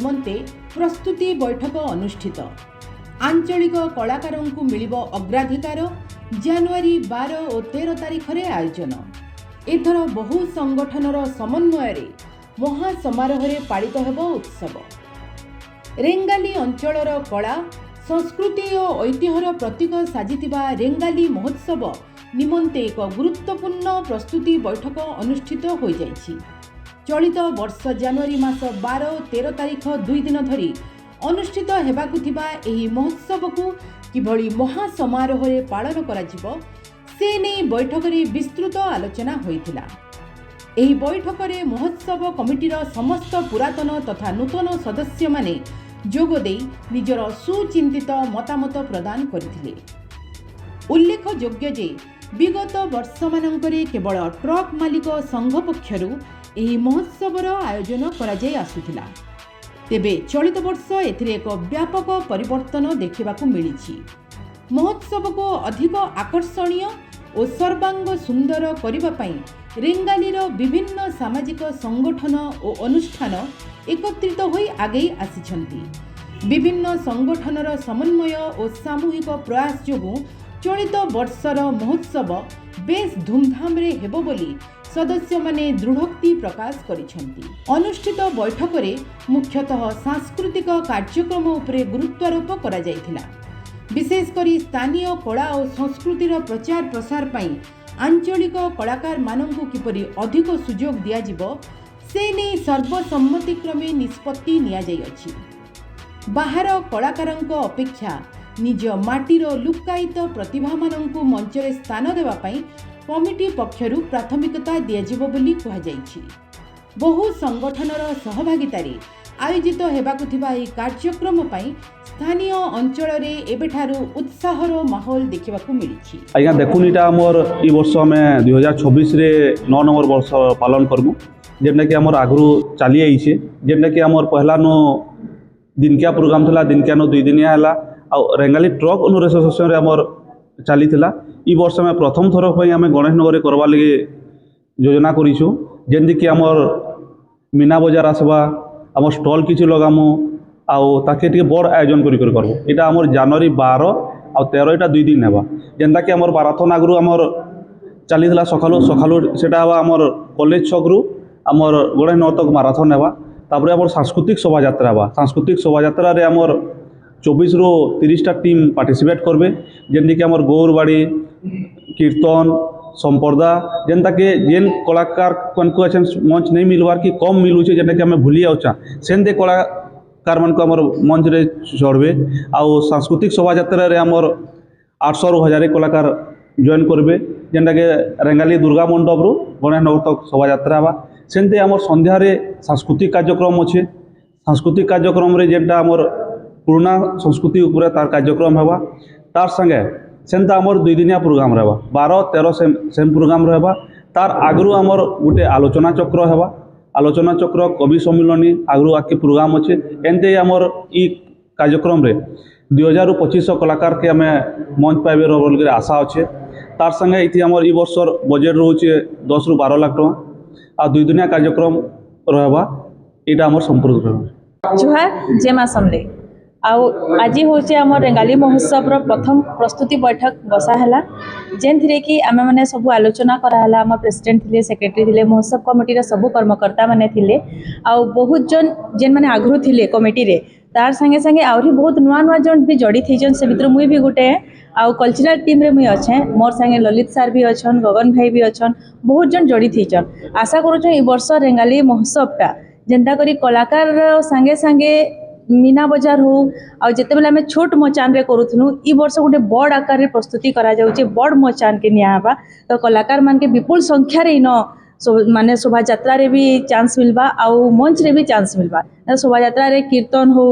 निमंते प्रस्तुति बैठक अनुष्ठित। आंचलिक कलाकारों को मिलिबो अग्राधिकार। जनवरी 12 और 13 तारीख रे आयोजन। एथर बहु संगठनर समन्वय रे महासमारोह रे पालित हेबो उत्सव। रेंगाली अंचलर कला संस्कृति और ऐतिह्यर प्रतीक साजिथिबा रेंगाली महोत्सव निमंते एक गुरुत्वपूर्ण प्रस्तुति बैठक अनुष्ठित हो जाइछि। चलित वर्ष जनवरी मास 12 और 13 तारीख 2 दिन धरी अनुष्ठित हेबाकु थिबा एही महोत्सव को किभଳି महासमारोह रे पालन कराजिबो से नै बैठक रे विस्तृत आलोचना होइथिला। एही बैठक रे महोत्सव कमिटीर समस्त पुरातन तथा नूतन सदस्य माने जोग देई निजर सुचिंतित मतामत प्रदान करथिले। उल्लेखयोग्य जे विगत वर्ष मानकरे केवल ट्रक मालिक संघ पक्षरु एही महोत्सवर आयोजन करा जाय आसुथिला। तेबे चलित वर्ष एथिरे एक व्यापक परिवर्तन देखिबाकू मिलिछि। महोत्सव को अधिक आकर्षणीय और सर्वांग सुंदर करबा पई रेंगालीर विभिन्न सामाजिक संगठन और अनुष्ठान एकत्रित होई आगे आसिछन्ति। विभिन्न संगठनर समन्वय और सामूहिक प्रयास जोगु चलित वर्षर महोत्सव बेस धूमधाम रे हेबो बोली सदस्य माने दृढ़ोक्ति प्रकाश करिछन्ति। अनुष्ठित बैठक रे मुख्यतः सांस्कृतिक कार्यक्रम उपरे गुरुत्वारोप करा जायथिला। विशेषकरी स्थानीय कला और संस्कृतिर प्रचार प्रसार पई आंचलिक कलाकार मानंकु किपरि अधिक सुजोग दिया जिवो से नै सर्वसम्मतिक्रमे निष्पत्ति निया जायछि। बाहर कलाकारंक अपेक्षा निज माटीर लुक्कायित प्रतिभा मानंकु मंच रे स्थान देवा पई कमिटी पक्षरु प्राथमिकता दिया जिवो बोली कहा जायछि। बहु संगठनर सहभागितारे आयोजित हेबाकु थिबा एही कार्यक्रम पई स्थानीय अंचल रे एबेठारु उत्साहर माहौल देखिबाकू मिलिछि। आज्ञा देखुन इटा हमर ई वर्ष हमें 2026 रे 9 नंबर वर्ष पालन करबु जेमना कि हमर आगरु चाली आइछे। जेमना कि हमर पहला नो दिनकिया प्रोग्राम थला, दिनकिया नो 2 दिनिया हला आ रेंगाली ट्रक अनुरेस सेशन रे हमर चाली थिला। ई वर्ष में प्रथम थर पई हमें गणेश नगर रे करबा लागि योजना करिछु। जेंदी कि हमर मीना बाजार आसबा, हमर स्टॉल किछु लगामु आउ ताके टिके बड़ आयोजन करि करबो। एटा हमर जनवरी 12 आ 13 एटा 2 दिन हेबा। जेंदा कि हमर माराथन आगरु हमर चाली थिला सखालु सेटा हवा हमर कॉलेज छकरु हमर गणेश नगर तक माराथन हेबा। तापरे हमर सांस्कृतिक शोभा यात्रा हेबा। सांस्कृतिक शोभा यात्रा रे हमर 24 रो 30 टा टीम पार्टिसिपेट करबे। जेंदी कि हमर गौरबाड़ी कीर्तन संपर्दा जेनता के जेन कलाकार को अच्छा मंच नहीं मिलवार कि कम मिलू जेनटा कि हमें भूली आउचा सेंदे कलाकार मन को हमर मंच रे चढ़बे। आउ सांस्कृतिक शोभा यात्रा रे हमर 800 ରୁ 1000 कलाकार जॉइन करबे। जेनटा के रेंगाली दुर्गा मंडप रो गणेश नगर तक शोभा यात्रा बा। सेंते हमर संध्या रे सांस्कृतिक कार्यक्रम अच्छे। सांस्कृतिक कार्यक्रम रे जेनटा हमर पुराना संस्कृति ऊपर तार कार्यक्रम हेबा। तार संगे सेंता हमर 2 दिनिया प्रोग्राम रहबा। 12-13 सेम प्रोग्राम रहबा। तार आगरु हमर गुटे आलोचना चक्र हेबा। आलोचना चक्र कवि सम्मिलनी आगरु आके प्रोग्राम अच्छे। एंते हमर ई कार्यक्रम रे 2000 ରୁ 2500 कलाकार के हमें मंच पाइबे बोल आशा अच्छे। तार संगे इति हमर ई वर्षर बजेट रहउचे 10 ରୁ 12 लाख टका आ 2 दिनिया कार्यक्रम रहबा। एटा हमर संपूर्ण रहबा। जुहार जेमा समले आज हूँ आम रेंगाली महोत्सव प्रथम प्रस्तुति बैठक बसा है जेन कि आम मैंने सब आलोचना कराला। आम प्रेसिडेंट थे, सेक्रेटरी थे, महोत्सव कमिटी सब कर्मकर्ता मैंने थे आउ बहुत जन जेन मैंने आगु थे कमिटी रे तार संगे संगे आहरी बहुत नुआ नुआ जन भी जड़ी थी से भितर मुई भी गोटे आउ कल्चरल टीम रे मुई अच्छे। मोर संगे ललित सार भी अच्छन, गगन भाई भी अच्छन, बहुत जन जड़ी थी। आशा करूँ ई वर्ष रेंगाली महोत्सवटा जेनता करी कलाकार संगे संगे मीना बजार हो आउ जिते बेले आमे छोट मचान रे करूथनु ई वर्ष गोटे बड़ आकार रे प्रस्तुति करा जाउचे। बड़ मचान के नियाबा तो कलाकार मान के विपुल संख्या रे न माने शोभा यात्रा रे भी चांस मिलबा आउ मंच रे भी चांस मिलबा। शोभा यात्रा रे कीर्तन हो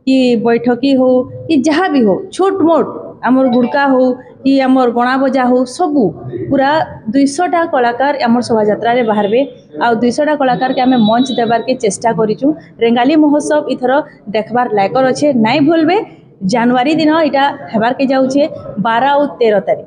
कि बैठकी हो कि जहाँ भी हो छोट मोट आमर गुड़का हो कि आमर गणा बजा हो सबू पूरा 200टा कलाकार आमर शोभा यात्रा रे बाहरबे आ 200टा कलाकार के आमे मंच देबार के चेष्टा करिचु। रेंगाली महोत्सव इथर देखबार लायकर अच्छे नाई भूलबे। जनवरी दिन इटा हेबार के जाउछे 12 और 13 तारीख।